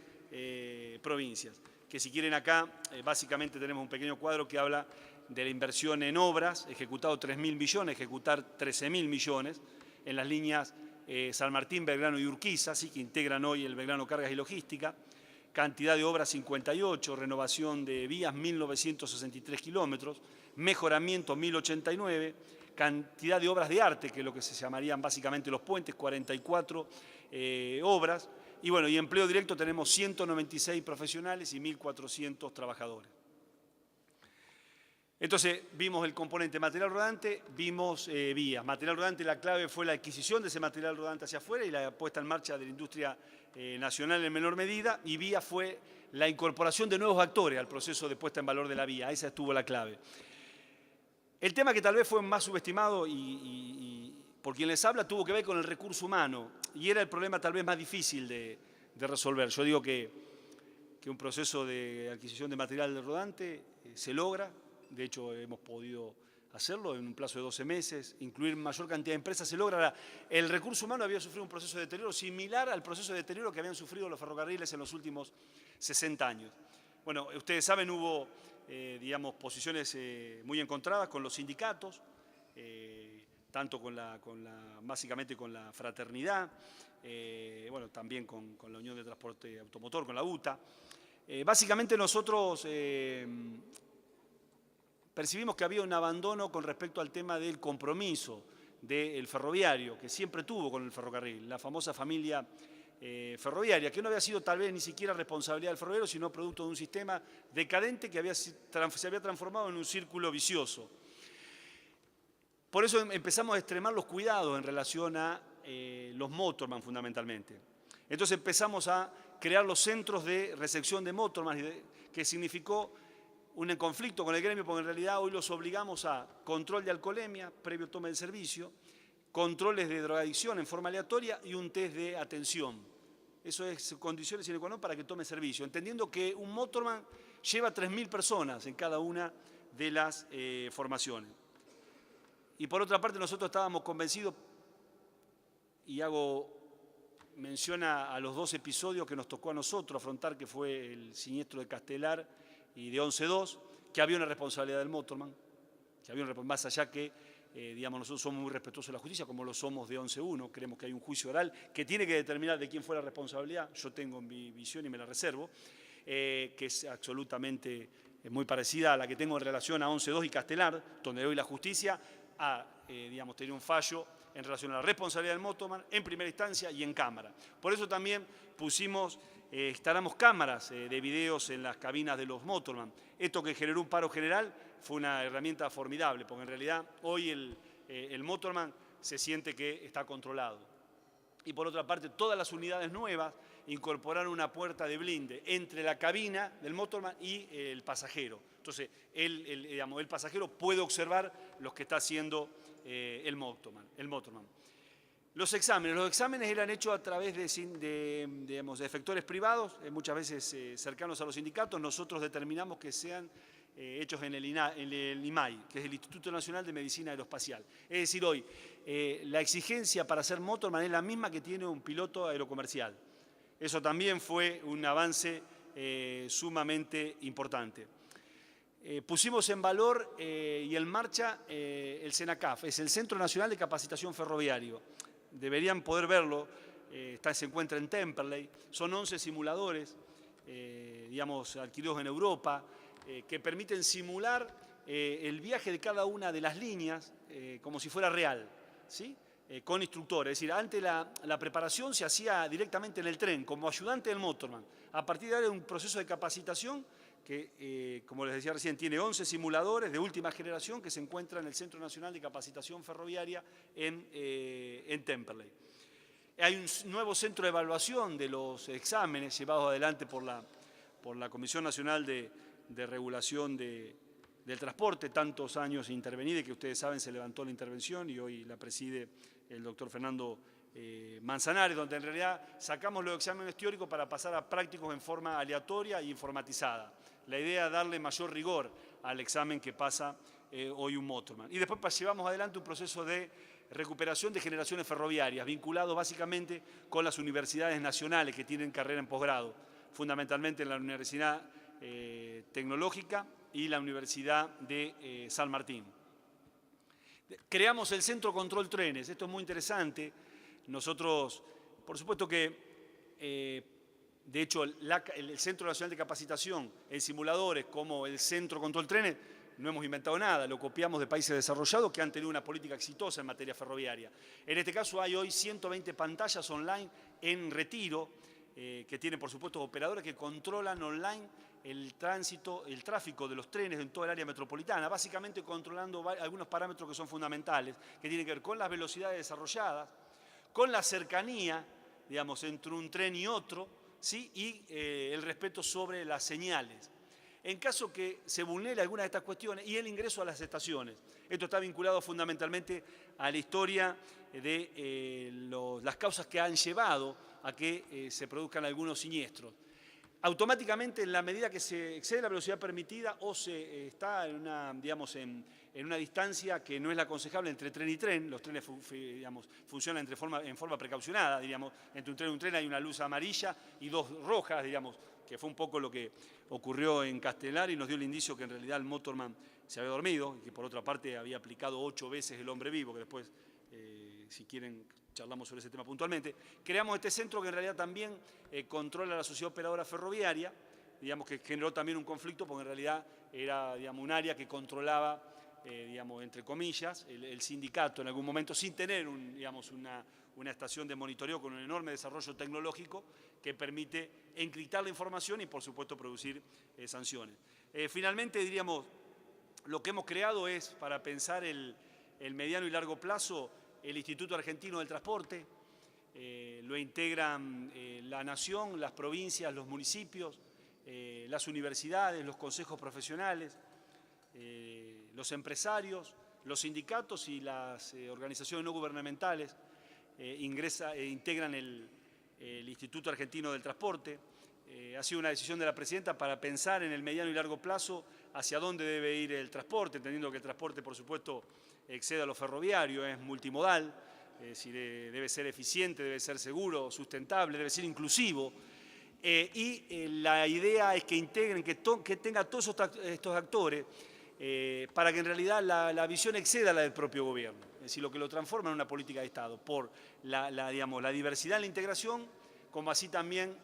provincias. Que si quieren acá, básicamente tenemos un pequeño cuadro que habla de la inversión en obras, ejecutado 3.000 millones, ejecutar 13.000 millones en las líneas San Martín, Belgrano y Urquiza, ¿sí? Que integran hoy el Belgrano Cargas y Logística. Cantidad de obras 58, renovación de vías 1.963 kilómetros, mejoramiento 1.089, cantidad de obras de arte, que es lo que se llamarían básicamente los puentes, 44 obras. Y bueno, y empleo directo tenemos 196 profesionales y 1.400 trabajadores. Entonces, vimos el componente material rodante, vimos vías. Material rodante, la clave fue la adquisición de ese material rodante hacia afuera y la puesta en marcha de la industria nacional en menor medida, y vía fue la incorporación de nuevos actores al proceso de puesta en valor de la vía. Esa estuvo la clave. El tema que tal vez fue más subestimado y por quien les habla tuvo que ver con el recurso humano, y era el problema tal vez más difícil de resolver. Yo digo que un proceso de adquisición de material rodante se logra. De hecho, hemos podido hacerlo en un plazo de 12 meses, incluir mayor cantidad de empresas, se logra. El recurso humano había sufrido un proceso de deterioro similar al proceso de deterioro que habían sufrido los ferrocarriles en los últimos 60 años. Bueno, ustedes saben, hubo, digamos, posiciones muy encontradas con los sindicatos, tanto básicamente con la fraternidad, bueno, también con la Unión de Transporte Automotor, con la UTA. Básicamente nosotros percibimos que había un abandono con respecto al tema del compromiso del ferroviario, que siempre tuvo con el ferrocarril, la famosa familia ferroviaria, que no había sido tal vez ni siquiera responsabilidad del ferroviario, sino producto de un sistema decadente que se había transformado en un círculo vicioso. Por eso empezamos a extremar los cuidados en relación a los motorman fundamentalmente. Entonces empezamos a crear los centros de recepción de motorman, que significó un conflicto con el gremio, porque en realidad hoy los obligamos a control de alcoholemia, previo toma del servicio, controles de drogadicción en forma aleatoria y un test de atención. Eso es condiciones sine qua non para que tome servicio, entendiendo que un motorman lleva 3.000 personas en cada una de las formaciones. Y por otra parte, nosotros estábamos convencidos, y hago mención a los 2 episodios que nos tocó a nosotros afrontar, que fue el siniestro de Castelar y de 11-2, que había una responsabilidad del motorman, que había más allá que, digamos, nosotros somos muy respetuosos de la justicia, como lo somos de 11-1, creemos que hay un juicio oral que tiene que determinar de quién fue la responsabilidad. Yo tengo mi visión y me la reservo, que es absolutamente muy parecida a la que tengo en relación a 11-2 y Castelar, donde hoy la justicia ha, digamos, tenido un fallo en relación a la responsabilidad del motorman en primera instancia y en cámara. Por eso también pusimos, instalamos cámaras de videos en las cabinas de los motorman. Esto que generó un paro general fue una herramienta formidable, porque en realidad hoy el motorman se siente que está controlado. Y por otra parte, todas las unidades nuevas incorporaron una puerta de blinde entre la cabina del motorman y el pasajero. Entonces, digamos, el pasajero puede observar lo que está haciendo el motorman. Los exámenes eran hechos a través de efectores privados, muchas veces cercanos a los sindicatos. Nosotros determinamos que sean hechos en el IMAI, que es el Instituto Nacional de Medicina Aeroespacial. Es decir, hoy la exigencia para ser motorman es la misma que tiene un piloto aerocomercial. Eso también fue un avance sumamente importante. Pusimos en valor y en marcha el CENACAF, es el Centro Nacional de Capacitación Ferroviario. Deberían poder verlo, se encuentra en Temperley. Son 11 simuladores, digamos, adquiridos en Europa, que permiten simular el viaje de cada una de las líneas como si fuera real, ¿sí? Con instructores. Es decir, antes la preparación se hacía directamente en el tren, como ayudante del motorman. A partir de ahora un proceso de capacitación que, como les decía recién, tiene 11 simuladores de última generación que se encuentran en el Centro Nacional de Capacitación Ferroviaria en Temperley. Hay un nuevo centro de evaluación de los exámenes llevados adelante por la Comisión Nacional de Regulación del Transporte, tantos años intervenida y que ustedes saben se levantó la intervención y hoy la preside el doctor Fernando Manzanares, donde en realidad sacamos los exámenes teóricos para pasar a prácticos en forma aleatoria e informatizada. La idea es darle mayor rigor al examen que pasa hoy un motorman. Y después llevamos adelante un proceso de recuperación de generaciones ferroviarias, vinculado básicamente con las universidades nacionales que tienen carrera en posgrado, fundamentalmente en la Universidad Tecnológica y la Universidad de San Martín. Creamos el Centro Control Trenes, esto es muy interesante. Nosotros, por supuesto que, de hecho, el Centro Nacional de Capacitación en simuladores como el Centro Control Trenes, no hemos inventado nada, lo copiamos de países desarrollados que han tenido una política exitosa en materia ferroviaria. En este caso hay hoy 120 pantallas online en Retiro, que tienen, por supuesto, operadores que controlan online el tránsito, el tráfico de los trenes en toda el área metropolitana, básicamente controlando algunos parámetros que son fundamentales, que tienen que ver con las velocidades desarrolladas, con la cercanía, digamos, entre un tren y otro, ¿sí? Y el respeto sobre las señales. En caso que se vulnere alguna de estas cuestiones y el ingreso a las estaciones. Esto está vinculado fundamentalmente a la historia de las causas que han llevado a que se produzcan algunos siniestros. Automáticamente, en la medida que se excede la velocidad permitida o se está en una, digamos, en una distancia que no es la aconsejable entre tren y tren, los trenes digamos, funcionan en forma precaucionada, diríamos, entre un tren y un tren hay una luz amarilla y dos rojas, digamos, que fue un poco lo que ocurrió en Castelar y nos dio el indicio que en realidad el motorman se había dormido y que por otra parte había aplicado 8 veces el hombre vivo, que después, si quieren, charlamos sobre ese tema puntualmente. Creamos este centro que en realidad también controla la sociedad operadora ferroviaria, digamos que generó también un conflicto porque en realidad era, digamos, un área que controlaba, digamos, entre comillas, el sindicato en algún momento sin tener digamos, una estación de monitoreo con un enorme desarrollo tecnológico que permite encriptar la información y, por supuesto, producir sanciones. Finalmente, diríamos, lo que hemos creado es, para pensar el mediano y largo plazo, el Instituto Argentino del Transporte, lo integran la nación, las provincias, los municipios, las universidades, los consejos profesionales, los empresarios, los sindicatos y las organizaciones no gubernamentales integran el Instituto Argentino del Transporte. Ha sido una decisión de la presidenta para pensar en el mediano y largo plazo hacia dónde debe ir el transporte, entendiendo que el transporte, por supuesto, excede a lo ferroviario, es multimodal, debe ser eficiente, debe ser seguro, sustentable, debe ser inclusivo. La idea es que integren, que tenga todos estos actores para que en realidad la visión exceda a la del propio gobierno. Es decir, lo que lo transforma en una política de Estado, por digamos, la diversidad en la integración, como así también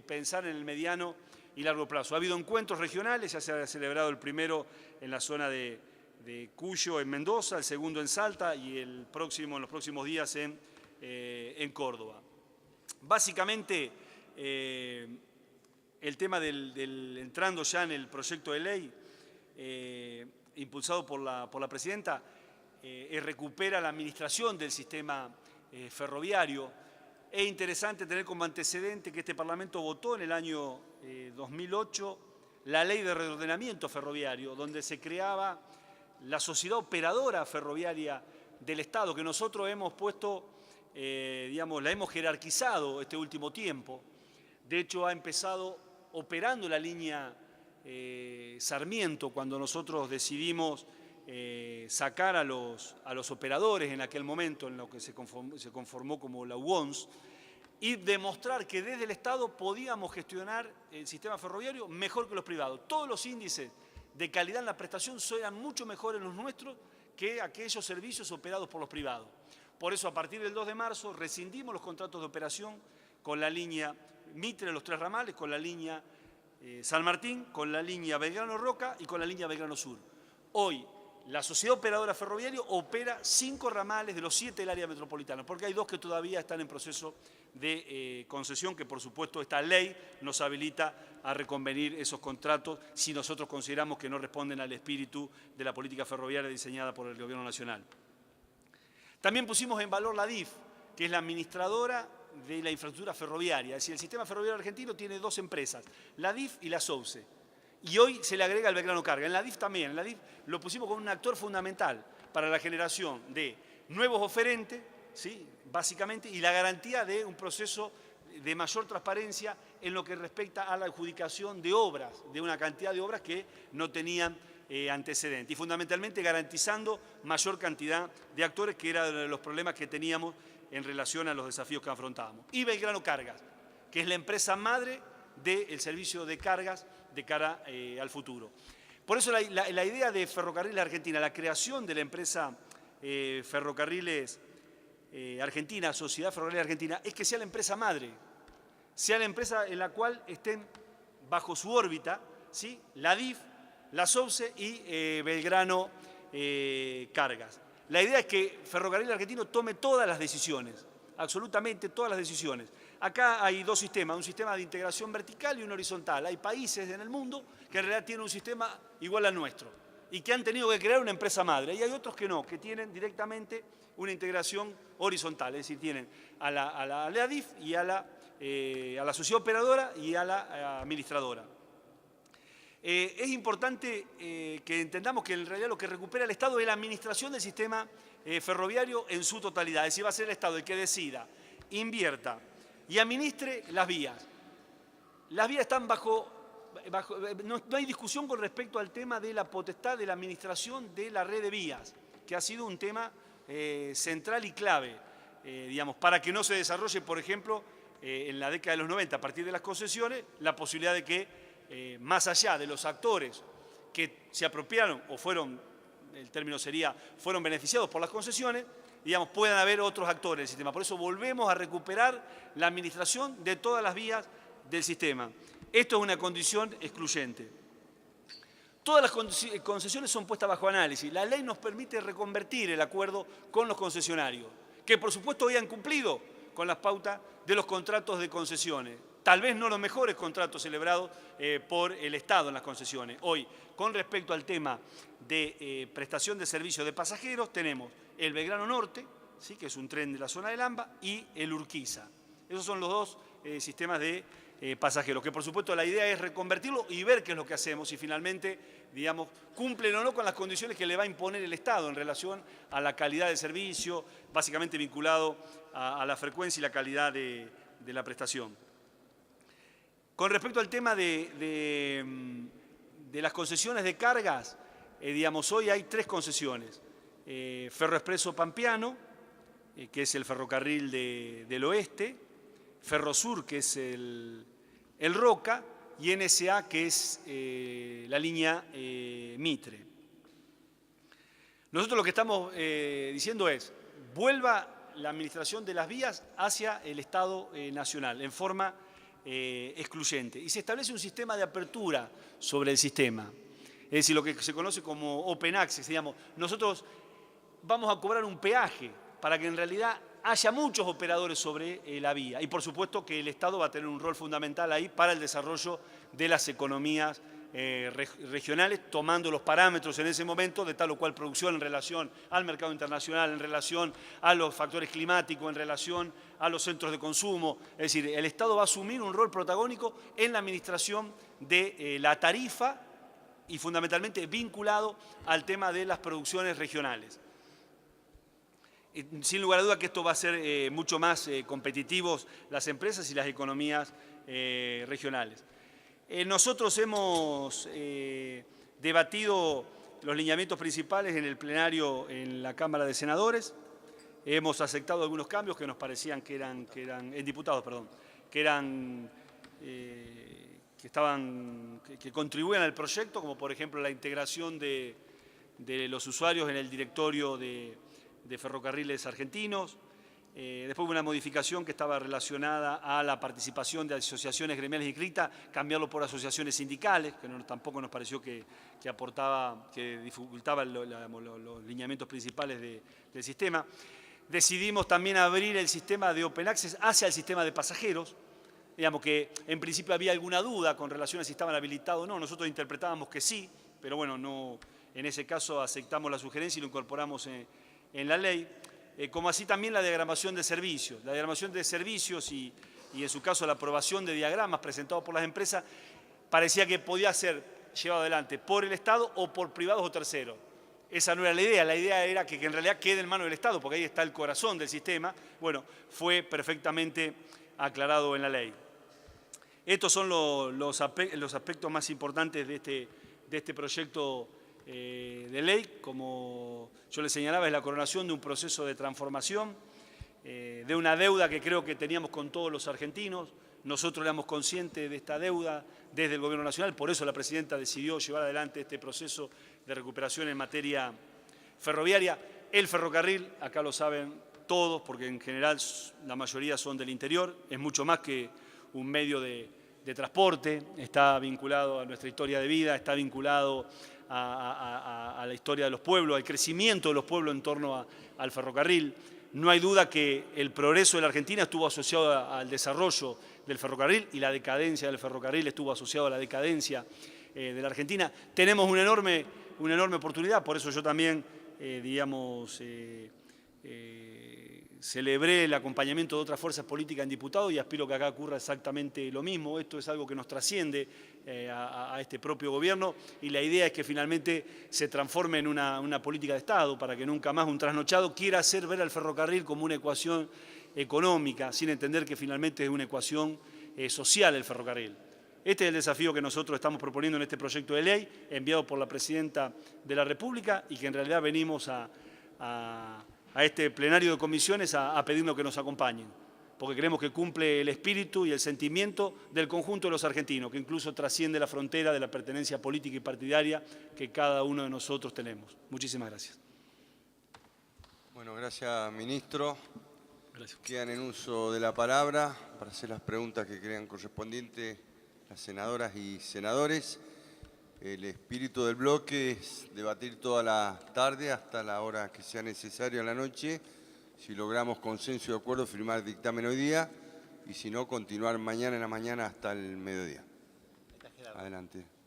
pensar en el mediano y largo plazo. Ha habido encuentros regionales, ya se ha celebrado el primero en la zona de Cuyo, en Mendoza, el segundo en Salta y en los próximos días en Córdoba. Básicamente, el tema entrando ya en el proyecto de ley impulsado por la presidenta, recupera la administración del sistema ferroviario. Es interesante tener como antecedente que este Parlamento votó en el año 2008 la Ley de Reordenamiento Ferroviario, donde se creaba la sociedad operadora ferroviaria del Estado, que nosotros hemos puesto, digamos, la hemos jerarquizado este último tiempo. De hecho, ha empezado operando la línea Sarmiento, cuando nosotros decidimos sacar a los operadores en aquel momento, en lo que se conformó como la UONS, y demostrar que desde el Estado podíamos gestionar el sistema ferroviario mejor que los privados. Todos los índices de calidad en la prestación eran mucho mejores los nuestros que aquellos servicios operados por los privados. Por eso, a partir del 2 de marzo, rescindimos los contratos de operación con la línea Mitre, los 3 ramales, con la línea San Martín, con la línea Belgrano-Roca y con la línea Belgrano-Sur. Hoy, la sociedad operadora ferroviaria opera 5 ramales de los 7 del área metropolitana, porque hay 2 que todavía están en proceso de concesión, que por supuesto esta ley nos habilita a reconvenir esos contratos si nosotros consideramos que no responden al espíritu de la política ferroviaria diseñada por el Gobierno Nacional. También pusimos en valor la DIF, que es la administradora de la infraestructura ferroviaria. Es decir, el sistema ferroviario argentino tiene 2 empresas, la DIF y la SOUCE. Y hoy se le agrega el Belgrano Carga. En la DIF también. En la DIF lo pusimos como un actor fundamental para la generación de nuevos oferentes, ¿sí?, básicamente, y la garantía de un proceso de mayor transparencia en lo que respecta a la adjudicación de obras, de una cantidad de obras que no tenían antecedente y fundamentalmente garantizando mayor cantidad de actores, que era uno de los problemas que teníamos en relación a los desafíos que afrontábamos. Y Belgrano Cargas, que es la empresa madre del servicio de cargas de cara al futuro. Por eso la idea de Ferrocarriles Argentina, la creación de la empresa Ferrocarriles Argentina, Sociedad Ferroviaria Argentina, es que sea la empresa madre, sea la empresa en la cual estén bajo su órbita, ¿sí?, la DIF, la SOBSE y Belgrano Cargas. La idea es que Ferrocarril Argentino tome todas las decisiones, absolutamente todas las decisiones. Acá hay dos sistemas, un sistema de integración vertical y un horizontal. Hay países en el mundo que en realidad tienen un sistema igual al nuestro y que han tenido que crear una empresa madre. Y hay otros que no, que tienen directamente una integración horizontal, es decir, tienen a la DIF y a la sociedad operadora y a la administradora. Es importante que entendamos que en realidad lo que recupera el Estado es la administración del sistema ferroviario en su totalidad. Es decir, va a ser el Estado el que decida, invierta y administre las vías. Las vías están no hay discusión con respecto al tema de la potestad de la administración de la red de vías, que ha sido un tema central y clave, digamos, para que no se desarrolle, por ejemplo, en la década de los 90, a partir de las concesiones, la posibilidad de que más allá de los actores que se apropiaron o fueron, el término sería, fueron beneficiados por las concesiones, digamos, puedan haber otros actores del sistema. Por eso volvemos a recuperar la administración de todas las vías del sistema. Esto es una condición excluyente. Todas las concesiones son puestas bajo análisis. La ley nos permite reconvertir el acuerdo con los concesionarios, que por supuesto habían cumplido con las pautas de los contratos de concesiones. Tal vez no los mejores contratos celebrados por el Estado en las concesiones. Hoy, con respecto al tema de prestación de servicios de pasajeros, tenemos el Belgrano Norte, ¿sí?, que es un tren de la zona del AMBA, y el Urquiza. Esos son los dos sistemas de pasajeros, que por supuesto la idea es reconvertirlo y ver qué es lo que hacemos, y finalmente, digamos, cumplen o no con las condiciones que le va a imponer el Estado en relación a la calidad del servicio, básicamente vinculado a la frecuencia y la calidad de la prestación. Con respecto al tema de las concesiones de cargas, digamos, hoy hay 3 concesiones. Ferroexpreso Pampeano, que es el ferrocarril del oeste, Ferrosur, que es el Roca, y NSA, que es la línea Mitre. Nosotros lo que estamos diciendo es, vuelva la administración de las vías hacia el Estado nacional, en forma excluyente, y se establece un sistema de apertura sobre el sistema, es decir, lo que se conoce como Open Access, digamos, nosotros vamos a cobrar un peaje para que en realidad haya muchos operadores sobre la vía, y por supuesto que el Estado va a tener un rol fundamental ahí para el desarrollo de las economías regionales, tomando los parámetros en ese momento de tal o cual producción en relación al mercado internacional, en relación a los factores climáticos, en relación a los centros de consumo. Es decir, el Estado va a asumir un rol protagónico en la administración de la tarifa y fundamentalmente vinculado al tema de las producciones regionales. Sin lugar a duda que esto va a ser mucho más competitivos las empresas y las economías regionales. Nosotros hemos debatido los lineamientos principales en el plenario en la Cámara de Senadores. Hemos aceptado algunos cambios que nos parecían que contribuían al proyecto, como por ejemplo la integración de los usuarios en el directorio de Ferrocarriles Argentinos. Después hubo una modificación que estaba relacionada a la participación de asociaciones gremiales inscritas, cambiarlo por asociaciones sindicales, que tampoco nos pareció que aportaba, que dificultaba los lineamientos principales del sistema. Decidimos también abrir el sistema de Open Access hacia el sistema de pasajeros. Digamos que en principio había alguna duda con relación a si estaban habilitados o no. Nosotros interpretábamos que sí, pero bueno, no, en ese caso aceptamos la sugerencia y lo incorporamos en la ley. Como así también la diagramación de servicios. La diagramación de servicios y en su caso la aprobación de diagramas presentados por las empresas parecía que podía ser llevado adelante por el Estado o por privados o terceros. Esa no era la idea era que en realidad quede en manos del Estado, porque ahí está el corazón del sistema. Bueno, fue perfectamente aclarado en la ley. Estos son los aspectos más importantes de este proyecto de ley, como yo le señalaba, es la coronación de un proceso de transformación, de una deuda que creo que teníamos con todos los argentinos. Nosotros éramos conscientes de esta deuda desde el Gobierno Nacional, por eso la Presidenta decidió llevar adelante este proceso de recuperación en materia ferroviaria. El ferrocarril, acá lo saben todos, porque en general la mayoría son del interior, es mucho más que un medio de transporte, está vinculado a nuestra historia de vida, está vinculado a la historia de los pueblos, al crecimiento de los pueblos en torno al ferrocarril. No hay duda que el progreso de la Argentina estuvo asociado al desarrollo del ferrocarril y la decadencia del ferrocarril estuvo asociado a la decadencia de la Argentina. Tenemos una enorme oportunidad, por eso yo también, celebré el acompañamiento de otras fuerzas políticas en diputados y aspiro que acá ocurra exactamente lo mismo. Esto es algo que nos trasciende a este propio gobierno y la idea es que finalmente se transforme en una política de Estado para que nunca más un trasnochado quiera hacer ver al ferrocarril como una ecuación económica, sin entender que finalmente es una ecuación social el ferrocarril. Este es el desafío que nosotros estamos proponiendo en este proyecto de ley, enviado por la Presidenta de la República y que en realidad venimos a este plenario de comisiones a pedirnos que nos acompañen, porque creemos que cumple el espíritu y el sentimiento del conjunto de los argentinos, que incluso trasciende la frontera de la pertenencia política y partidaria que cada uno de nosotros tenemos. Muchísimas gracias. Bueno, gracias, ministro. Gracias. Quedan en uso de la palabra para hacer las preguntas que crean correspondientes las senadoras y senadores. El espíritu del bloque es debatir toda la tarde hasta la hora que sea necesario en la noche. Si logramos consenso y acuerdo, firmar dictamen hoy día y si no, continuar mañana en la mañana hasta el mediodía. Adelante.